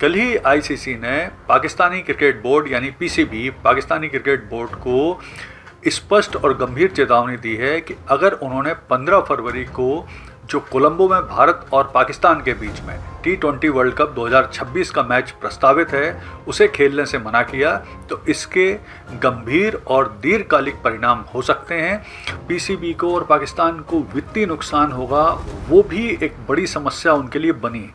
कल ही आईसीसी ने Pakistani cricket board यानी पीसीबी पाकिस्तानी क्रिकेट बोर्ड को स्पष्ट और गंभीर चेतावनी दी है कि अगर उन्होंने 15 फरवरी को जो कोलंबो में भारत और पाकिस्तान के बीच में T20 वर्ल्ड कप 2026 का मैच प्रस्तावित है उसे खेलने से मना किया तो इसके गंभीर और दीर्घकालिक परिणाम हो सकते हैं। पीसीबी को और पाकिस्तान को वित्तीय नुकसान होगा, वो भी एक बड़ी समस्या उनके लिए बनी।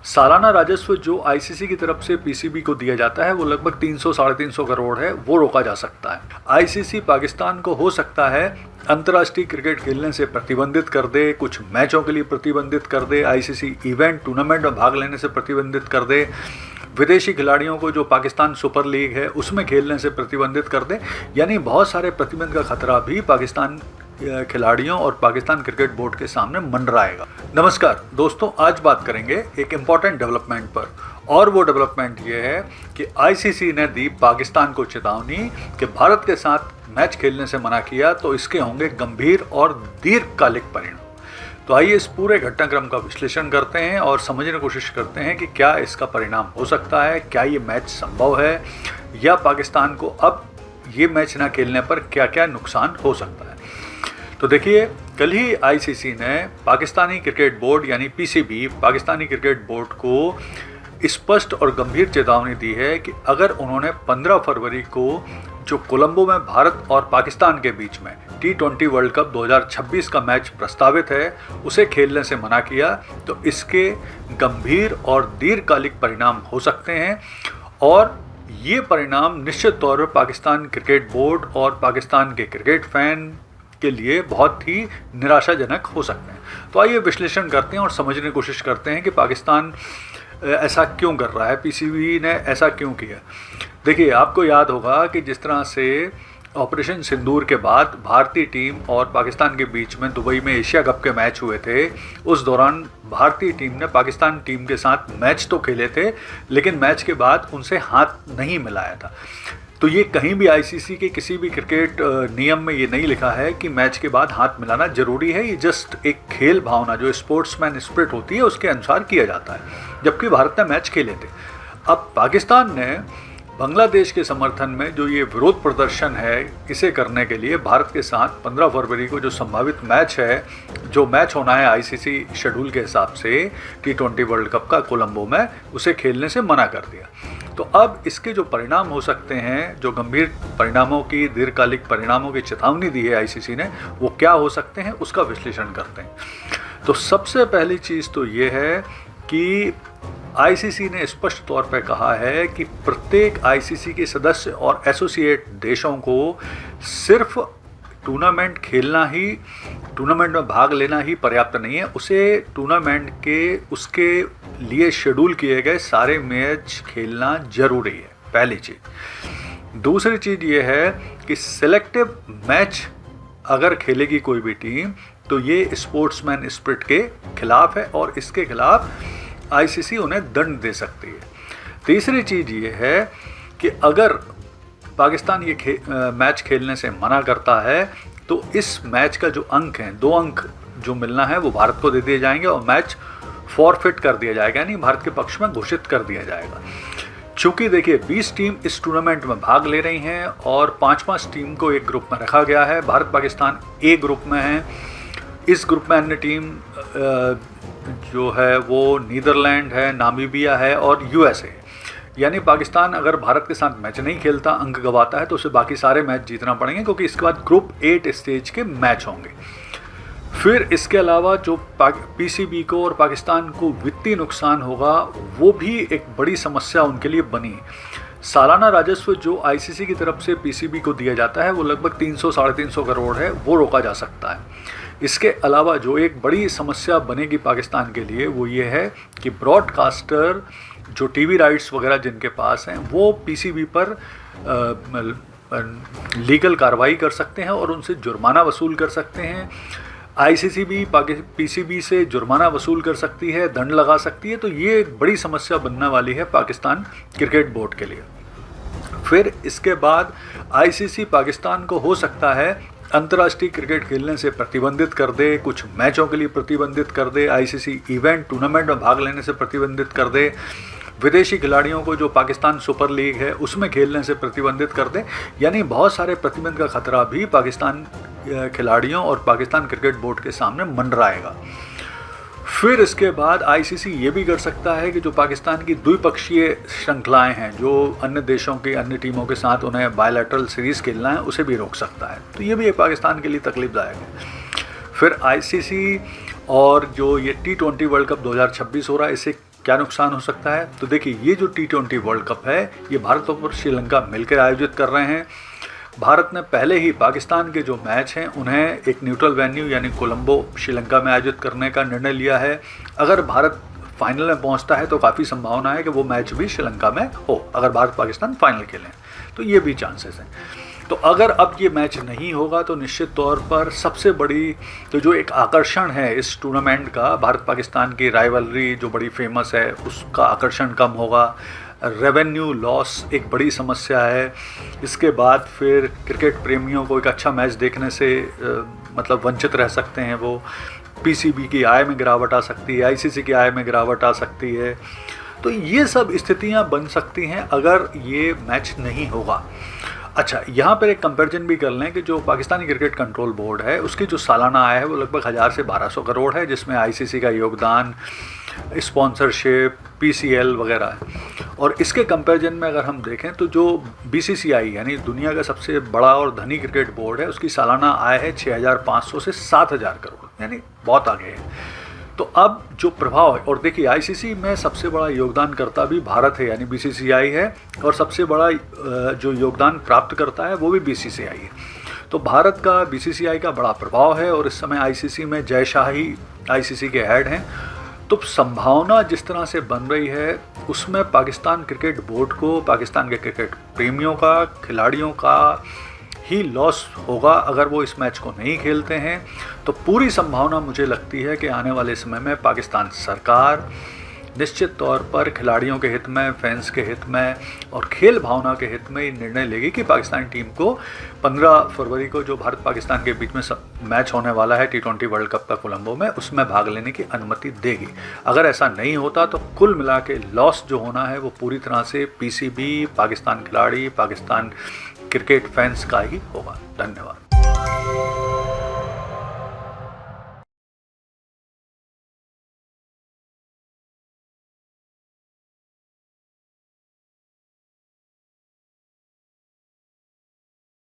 सालाना राजस्व जो आईसीसी की तरफ से पीसीबी को दिया जाता है वो लगभग 300-350 करोड़ है, वो रोका जा सकता है। आईसीसी पाकिस्तान को हो सकता है अंतर्राष्ट्रीय क्रिकेट खेलने से प्रतिबंधित कर दे, कुछ मैचों के लिए प्रतिबंधित कर दे, आईसीसी इवेंट टूर्नामेंट में भाग लेने से प्रतिबंधित कर दे, विदेशी खिलाड़ियों को जो पाकिस्तान सुपर लीग है उसमें खेलने से प्रतिबंधित कर दे। यानी बहुत सारे प्रतिबंध का खतरा भी पाकिस्तान खिलाड़ियों और पाकिस्तान क्रिकेट बोर्ड के सामने मंडराएगा। नमस्कार दोस्तों, आज बात करेंगे एक इम्पॉर्टेंट डेवलपमेंट पर, और वो डेवलपमेंट ये है कि आईसीसी ने दी पाकिस्तान को चेतावनी कि भारत के साथ मैच खेलने से मना किया तो इसके होंगे गंभीर और दीर्घकालिक परिणाम। तो आइए इस पूरे घटनाक्रम का विश्लेषण करते हैं और समझने की कोशिश करते हैं कि क्या इसका परिणाम हो सकता है, क्या ये मैच संभव है, या पाकिस्तान को अब ये मैच ना खेलने पर क्या क्या नुकसान हो सकता है। तो देखिए, कल ही आईसीसी ने पाकिस्तानी क्रिकेट बोर्ड यानी पीसीबी पाकिस्तानी क्रिकेट बोर्ड को स्पष्ट और गंभीर चेतावनी दी है कि अगर उन्होंने 15 फरवरी को जो कोलंबो में भारत और पाकिस्तान के बीच में T20 वर्ल्ड कप 2026 का मैच प्रस्तावित है उसे खेलने से मना किया तो इसके गंभीर और दीर्घकालिक परिणाम हो सकते हैं, और ये परिणाम निश्चित तौर पर पाकिस्तान क्रिकेट बोर्ड और पाकिस्तान के क्रिकेट फैन के लिए बहुत ही निराशाजनक हो सकते हैं। तो आइए विश्लेषण करते हैं और समझने की कोशिश करते हैं कि पाकिस्तान ऐसा क्यों कर रहा है, पीसीबी ने ऐसा क्यों किया। देखिए, आपको याद होगा कि जिस तरह से ऑपरेशन सिंदूर के बाद भारतीय टीम और पाकिस्तान के बीच में दुबई में एशिया कप के मैच हुए थे, उस दौरान भारतीय टीम ने पाकिस्तान टीम के साथ मैच तो खेले थे लेकिन मैच के बाद उनसे हाथ नहीं मिलाया था। तो ये कहीं भी आईसीसी के किसी भी क्रिकेट नियम में ये नहीं लिखा है कि मैच के बाद हाथ मिलाना जरूरी है। ये जस्ट एक खेल भावना जो स्पोर्ट्समैन स्पिरिट होती है उसके अनुसार किया जाता है, जबकि भारत ने मैच खेले थे। अब पाकिस्तान ने बांग्लादेश के समर्थन में जो ये विरोध प्रदर्शन है इसे करने के लिए भारत के साथ 15 फरवरी को जो संभावित मैच है, जो मैच होना है आईसीसी शेड्यूल के हिसाब से T20 वर्ल्ड कप का कोलंबो में, उसे खेलने से मना कर दिया। तो अब इसके जो परिणाम हो सकते हैं, जो गंभीर परिणामों की, दीर्घकालिक परिणामों की चेतावनी दी है आईसीसी ने, वो क्या हो सकते हैं उसका विश्लेषण करते हैं। तो सबसे पहली चीज़ तो ये है कि आईसीसी ने स्पष्ट तौर पर कहा है कि प्रत्येक आईसीसी के सदस्य और एसोसिएट देशों को सिर्फ टूर्नामेंट खेलना ही, टूर्नामेंट में भाग लेना ही पर्याप्त नहीं है, उसे टूर्नामेंट के उसके लिए शेड्यूल किए गए सारे मैच खेलना जरूरी है, पहली चीज़। दूसरी चीज़ ये है कि सिलेक्टिव मैच अगर खेलेगी कोई भी टीम तो ये स्पोर्ट्समैन स्पिरिट के खिलाफ है और इसके खिलाफ आईसीसी उन्हें दंड दे सकती है। तीसरी चीज़ ये है कि अगर पाकिस्तान ये मैच खेलने से मना करता है तो इस मैच का जो अंक है, 2 अंक जो मिलना है वो भारत को दे दिए जाएंगे और मैच फॉरफिट कर दिया जाएगा, यानी भारत के पक्ष में घोषित कर दिया जाएगा। चूँकि देखिए 20 टीम इस टूर्नामेंट में भाग ले रही हैं और 5-5 टीम को एक ग्रुप में रखा गया है। भारत पाकिस्तान ए ग्रुप में है। इस ग्रुप में अन्य टीम जो है वो नीदरलैंड है, नामीबिया है और यूएसए। यानी पाकिस्तान अगर भारत के साथ मैच नहीं खेलता, अंक गंवाता है, तो उसे बाकी सारे मैच जीतना पड़ेंगे, क्योंकि इसके बाद ग्रुप 8 स्टेज के मैच होंगे। फिर इसके अलावा जो पीसीबी को और पाकिस्तान को वित्तीय नुकसान होगा, वो भी एक बड़ी समस्या उनके लिए बनी। सालाना राजस्व जो आईसीसी की तरफ से पीसीबी को दिया जाता है वो लगभग 300-350 करोड़ है, वो रोका जा सकता है। इसके अलावा जो एक बड़ी समस्या बनेगी पाकिस्तान के लिए वो ये है कि ब्रॉडकास्टर जो टीवी राइट्स वगैरह जिनके पास हैं वो पीसीबी पर लीगल कार्रवाई कर सकते हैं और उनसे जुर्माना वसूल कर सकते हैं। आईसीसी भी पीसीबी से जुर्माना वसूल कर सकती है, दंड लगा सकती है। तो ये एक बड़ी समस्या बनने वाली है पाकिस्तान क्रिकेट बोर्ड के लिए। फिर इसके बाद आईसीसी पाकिस्तान को हो सकता है अंतर्राष्ट्रीय क्रिकेट खेलने से प्रतिबंधित कर दे, कुछ मैचों के लिए प्रतिबंधित कर दे, आईसीसी इवेंट टूर्नामेंट में भाग लेने से प्रतिबंधित कर दे, विदेशी खिलाड़ियों को जो पाकिस्तान सुपर लीग है उसमें खेलने से प्रतिबंधित कर दें। यानी बहुत सारे प्रतिबंध का खतरा भी पाकिस्तान खिलाड़ियों और पाकिस्तान क्रिकेट बोर्ड के सामने मंडराएगा। फिर इसके बाद आईसीसी ये भी कर सकता है कि जो पाकिस्तान की द्विपक्षीय श्रृंखलाएं हैं, जो अन्य देशों की अन्य टीमों के साथ उन्हें बायलैटरल सीरीज़ खेलना है, उसे भी रोक सकता है। तो ये भी एक पाकिस्तान के लिए तकलीफदायक है। फिर आईसीसी और जो ये T20 वर्ल्ड कप 2026 हो रहा है, इससे क्या नुकसान हो सकता है? तो देखिए, ये जो T20 वर्ल्ड कप है ये भारत और श्रीलंका मिलकर आयोजित कर रहे हैं। भारत ने पहले ही पाकिस्तान के जो मैच हैं उन्हें एक न्यूट्रल वेन्यू यानी कोलंबो श्रीलंका में आयोजित करने का निर्णय लिया है। अगर भारत फाइनल में पहुंचता है तो काफ़ी संभावना है कि वो मैच भी श्रीलंका में हो, अगर भारत पाकिस्तान फाइनल खेलें तो ये भी चांसेस हैं। तो अगर अब ये मैच नहीं होगा तो निश्चित तौर पर सबसे बड़ी तो जो एक आकर्षण है इस टूर्नामेंट का, भारत पाकिस्तान की राइवलरी जो बड़ी फेमस है, उसका आकर्षण कम होगा। रेवेन्यू लॉस एक बड़ी समस्या है। इसके बाद फिर क्रिकेट प्रेमियों को एक अच्छा मैच देखने से मतलब वंचित रह सकते हैं वो। पीसीबी की आय में गिरावट आ सकती है, आईसीसी की आय में गिरावट आ सकती है। तो ये सब स्थितियां बन सकती हैं अगर ये मैच नहीं होगा। अच्छा, यहाँ पर एक कंपैरिजन भी कर लें कि जो पाकिस्तानी क्रिकेट कंट्रोल बोर्ड है उसकी जो सालाना आय है वो लगभग 1000 से 1200 करोड़ है, जिसमें आईसीसी का योगदान, स्पॉन्सरशिप, पीसीएल वगैरह है। और इसके कंपैरिजन में अगर हम देखें तो जो बीसीसीआई यानी दुनिया का सबसे बड़ा और धनी क्रिकेट बोर्ड है, उसकी सालाना आय है 6500 से 7000 करोड़, यानी बहुत आगे है। तो अब जो प्रभाव है, और देखिए आईसीसी में सबसे बड़ा योगदानकर्ता भी भारत है यानी बीसीसीआई है, और सबसे बड़ा जो योगदान प्राप्त करता है वो भी बीसीसीआई है। तो भारत का बीसीसीआई का बड़ा प्रभाव है और इस समय आईसीसी में जय शाह ही आईसीसी के हेड हैं। तो संभावना जिस तरह से बन रही है उसमें पाकिस्तान क्रिकेट बोर्ड को, पाकिस्तान के क्रिकेट प्रेमियों का, खिलाड़ियों का ही लॉस होगा अगर वो इस मैच को नहीं खेलते हैं। तो पूरी संभावना मुझे लगती है कि आने वाले समय में पाकिस्तान सरकार निश्चित तौर पर खिलाड़ियों के हित में, फैंस के हित में और खेल भावना के हित में निर्णय लेगी कि पाकिस्तानी टीम को 15 फरवरी को जो भारत पाकिस्तान के बीच में मैच होने वाला है T20 वर्ल्ड कप का कोलंबो में, उसमें भाग लेने की अनुमति देगी। अगर ऐसा नहीं होता तो कुल मिला के लॉस जो होना है वो पूरी तरह से पीसीबी, पाकिस्तान खिलाड़ी, पाकिस्तान क्रिकेट फैंस का ही होगा। धन्यवाद।